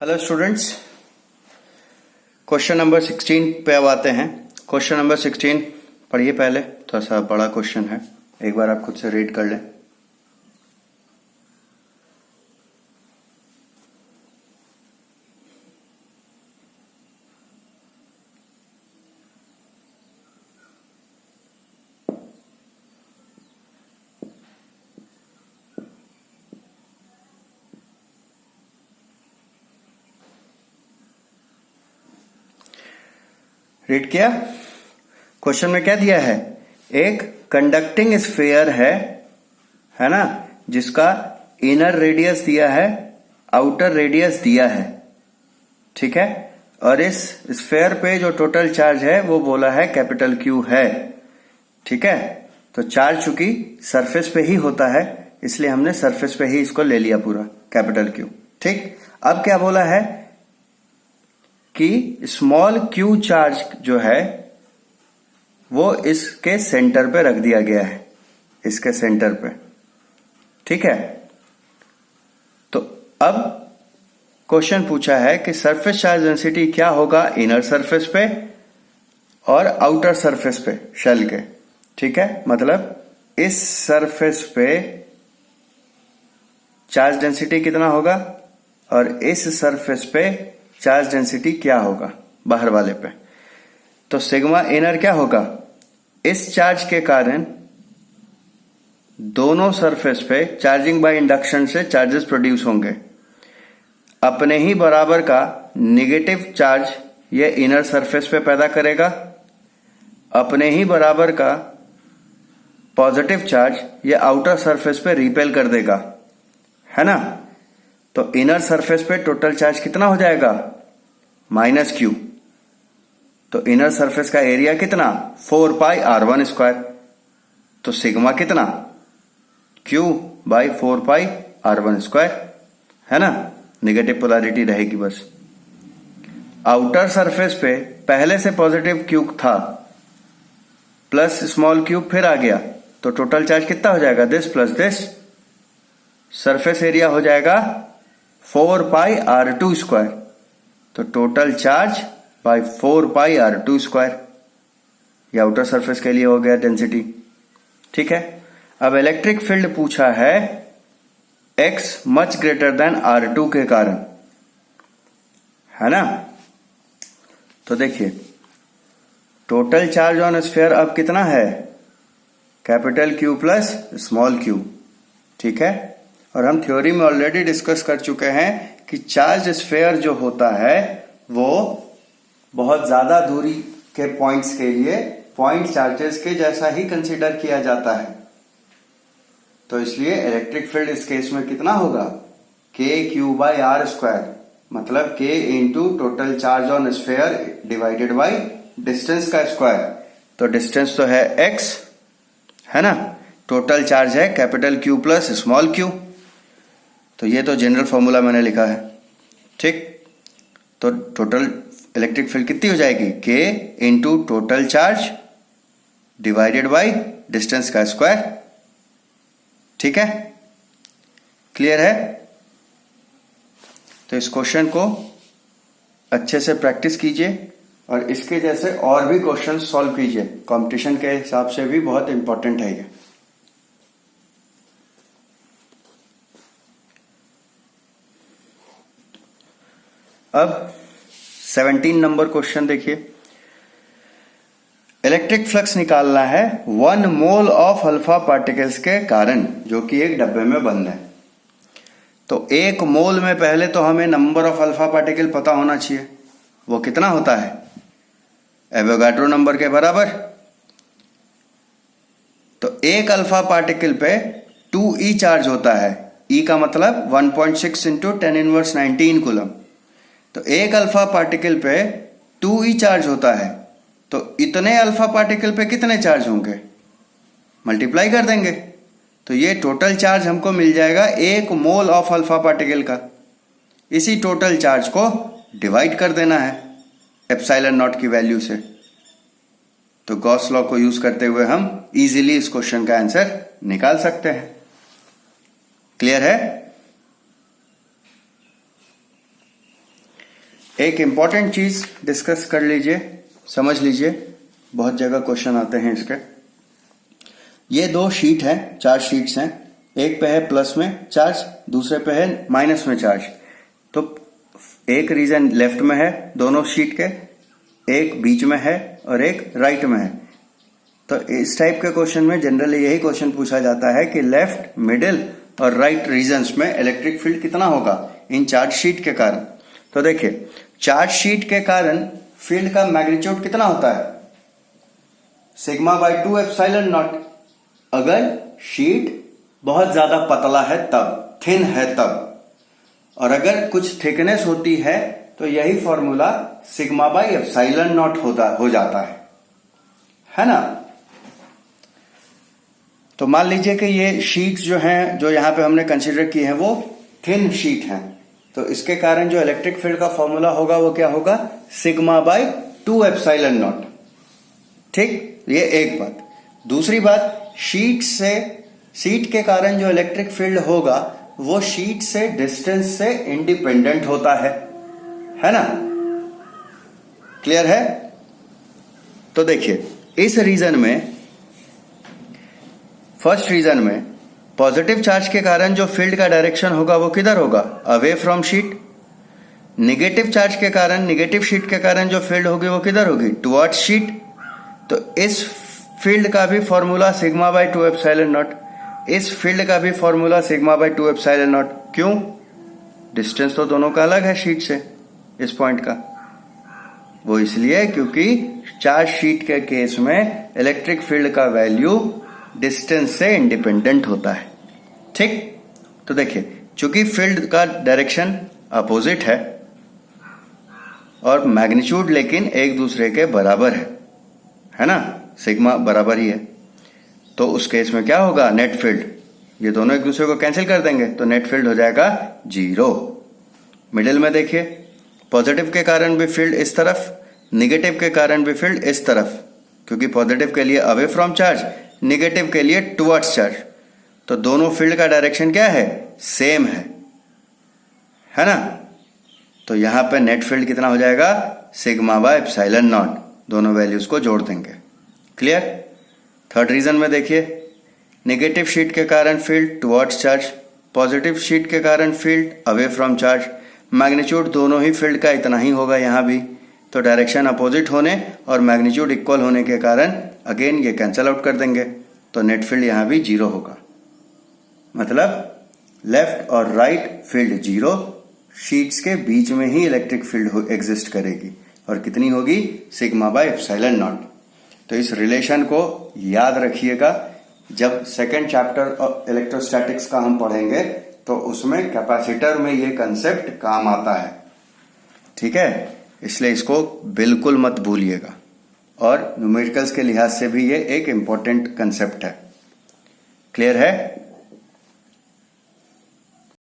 Hello students, question number 16 पे अब आते हैं। क्वेश्चन नंबर 16 पढ़िए। पहले थोड़ा सा बड़ा क्वेश्चन है, एक बार आप खुद से रीड कर लें। रीड किया? क्वेश्चन में क्या दिया है? एक कंडक्टिंग स्फीयर है ना, जिसका इनर रेडियस दिया है, आउटर रेडियस दिया है, ठीक है। और इस स्फीयर पे जो टोटल चार्ज है वो बोला है कैपिटल क्यू है, ठीक है। तो चार्ज चूंकि सरफेस पे ही होता है, इसलिए हमने सरफेस पे ही इसको ले लिया पूरा कैपिटल क्यू, ठीक। अब क्या बोला है कि स्मॉल क्यू चार्ज जो है वो इसके सेंटर पे रख दिया गया है, इसके सेंटर पे, ठीक है। तो अब क्वेश्चन पूछा है कि सरफेस चार्ज डेंसिटी क्या होगा इनर सरफेस पे और आउटर सरफेस पे शेल के, ठीक है। मतलब इस सरफेस पे चार्ज डेंसिटी कितना होगा और इस सरफेस पे चार्ज डेंसिटी क्या होगा बाहर वाले पे। तो सिग्मा इनर क्या होगा, इस चार्ज के कारण दोनों सरफेस पे चार्जिंग बाय इंडक्शन से चार्जेस प्रोड्यूस होंगे। अपने ही बराबर का नेगेटिव चार्ज ये इनर सरफेस पे पैदा करेगा, अपने ही बराबर का पॉजिटिव चार्ज ये आउटर सरफेस पे रिपेल कर देगा, है ना। तो इनर सरफेस पे टोटल चार्ज कितना हो जाएगा, माइनस क्यू। तो इनर सरफेस का एरिया कितना, 4πr1²। तो सिग्मा कितना, Q बाई 4πr1², है ना। नेगेटिव पोलैरिटी रहेगी बस। आउटर सरफेस पे पहले से पॉजिटिव क्यू था, प्लस स्मॉल क्यू फिर आ गया, तो टोटल चार्ज कितना हो जाएगा, this plus this. Surface area हो जाएगा 4πr2²। तो टोटल चार्ज बाय 4πr2²। ये आउटर सरफेस के लिए हो गया डेंसिटी, ठीक है। अब इलेक्ट्रिक फील्ड पूछा है x much greater than r2 के कारण, है ना। तो देखिए टोटल चार्ज ऑन स्फीयर अब कितना है, capital Q plus small q, ठीक है। और हम थ्योरी में ऑलरेडी डिस्कस कर चुके हैं कि चार्ज स्फीयर जो होता है वो बहुत ज्यादा दूरी के पॉइंट्स के लिए पॉइंट चार्जेस के जैसा ही कंसीडर किया जाता है। तो इसलिए इलेक्ट्रिक फील्ड इस केस में कितना होगा, KQ/r², मतलब K into total charge on sphere divided by distance का स्क्वायर। तो डिस्टेंस तो है x, है ना। टोटल चार्ज है capital Q plus small q। तो ये तो जनरल फॉर्मूला मैंने लिखा है, ठीक। तो टोटल इलेक्ट्रिक फील्ड कितनी हो जाएगी, K into total charge divided by distance का स्क्वायर, ठीक है। क्लियर है? तो इस क्वेश्चन को अच्छे से प्रैक्टिस कीजिए और इसके जैसे और भी क्वेश्चन सॉल्व कीजिए। कंपटीशन के हिसाब से भी बहुत इंपॉर्टेंट है ये। अब 17 नंबर क्वेश्चन देखिए। इलेक्ट्रिक फ्लक्स निकालना है 1 मोल ऑफ अल्फा पार्टिकल्स के कारण, जो कि एक डब्बे में बंद है। तो 1 मोल में पहले तो हमें नंबर ऑफ अल्फा पार्टिकल पता होना चाहिए, वो कितना होता है, एवोगाड्रो नंबर के बराबर। तो एक अल्फा पार्टिकल पे 2e चार्ज होता है, e का मतलब 1.6 इंटू 10⁻19 कूलम। तो एक अल्फा पार्टिकल पे 2e चार्ज होता है, तो इतने अल्फा पार्टिकल पे कितने चार्ज होंगे, मल्टीप्लाई कर देंगे। तो ये टोटल चार्ज हमको मिल जाएगा 1 मोल ऑफ अल्फा पार्टिकल का। इसी टोटल चार्ज को डिवाइड कर देना है एप्सिलॉन नॉट की वैल्यू से। तो गॉस लॉ को यूज करते हुए हम इजीली इस क्वेश्चन का आंसर निकाल सकते हैं। क्लियर है? एक इंपॉर्टेंट चीज डिस्कस कर लीजिए, समझ लीजिए, बहुत जगह क्वेश्चन आते हैं इसके। ये दो शीट हैं, 4 शीट्स हैं, एक पे है प्लस में चार्ज, दूसरे पे है माइनस में चार्ज। तो एक रीजन लेफ्ट में है दोनों शीट के, एक बीच में है और एक राइट में है। तो इस टाइप के क्वेश्चन में जनरली यही क्वेश्चन पूछा जाता है कि लेफ्ट, मिडिल और राइट रीजन्स में इलेक्ट्रिक फील्ड कितना होगा इन चार्ज शीट के कारण। तो देखिए, चार्ज शीट के कारण फील्ड का मैग्नीट्यूड कितना होता है, सिग्मा बाय 2 एप्सिलॉन नॉट। अगर शीट बहुत ज्यादा पतला है तब, थिन है तब, और अगर कुछ थिकनेस होती है तो यही formula sigma by epsilon not हो जाता है ना। तो मान लीजिए कि ये शीट्स जो हैं, जो यहां पे हमने कंसीडर की है, वो थिन शीट हैं, तो इसके कारण जो इलेक्ट्रिक फील्ड का फॉर्मूला होगा वो क्या होगा, सिग्मा बाय 2 एप्सिलॉन नॉट। ठीक, ये एक बात। दूसरी बात, शीट के कारण जो इलेक्ट्रिक फील्ड होगा वो शीट से डिस्टेंस से इंडिपेंडेंट होता है ना। क्लियर है। तो देखिए, इस रीजन में, फर्स्ट रीजन में पॉजिटिव चार्ज के कारण जो फील्ड का डायरेक्शन होगा वो किधर होगा, away from sheet. Negative charge के कारण, निगेटिव शीट के कारण जो फील्ड होगी वो किधर होगी, टुवर्ड्स शीट। तो इस फील्ड का भी formula sigma bye 2 epsilon not, इस फील्ड का भी formula sigma bye 2 epsilon not. क्यों, डिस्टेंस तो दोनों का अलग है शीट से, इस पॉइंट का। वो इसलिए क्योंकि चार्ज शीट के केस में इलेक्ट्रिक फील्ड का वैल्यू डिस्टेंस से इंडिपेंडेंट होता है। ठीक, तो देखिए, चूंकि फील्ड का डायरेक्शन अपोजिट है और मैग्नीट्यूड लेकिन एक दूसरे के बराबर है ना, सिग्मा बराबर ही है, तो उस केस में क्या होगा, नेट फील्ड, ये दोनों एक दूसरे को कैंसिल कर देंगे तो नेट फील्ड हो जाएगा 0। मिडिल में देखिए, पॉजिटिव के कारण भी फील्ड इस तरफ, निगेटिव के कारण भी फील्ड इस तरफ, क्योंकि पॉजिटिव के लिए अवे फ्रॉम चार्ज, निगेटिव के लिए टुवर्ड्स चार्ज। तो दोनों फील्ड का डायरेक्शन क्या है, सेम है ना। तो यहां पे नेट फील्ड कितना हो जाएगा, सिग्मा बाय एप्सिलॉन नॉट, दोनों वैल्यूज को जोड़ देंगे। क्लियर। थर्ड रीजन में देखिए, नेगेटिव शीट के कारण field towards charge, positive sheet के कारण field away from charge. Magnitude दोनों ही फील्ड का इतना ही होगा यहां भी, तो डायरेक्शन अपोजिट होने और मैग्नीट्यूड इक्वल होने के कारण अगेन ये कैंसल आउट कर देंगे, तो नेट फील्ड यहां भी 0 होगा। मतलब लेफ्ट और राइट फील्ड 0, शीट्स के बीच में ही इलेक्ट्रिक फील्ड एग्जिस्ट करेगी, और कितनी होगी, सिग्मा बाय एप्सिलॉन नॉट। तो इस रिलेशन को याद रखिएगा, जब सेकेंड चैप्टर इलेक्ट्रोस्टैटिक्स का हम पढ़ेंगे तो उसमें कैपेसिटर में ये कंसेप्ट काम आता है। ठीक है, इसलिए इसको बिल्कुल मत भूलिएगा, और न्यूमेरिकल्स के लिहाज से भी ये एक इंपॉर्टेंट कंसेप्ट है। क्लियर है।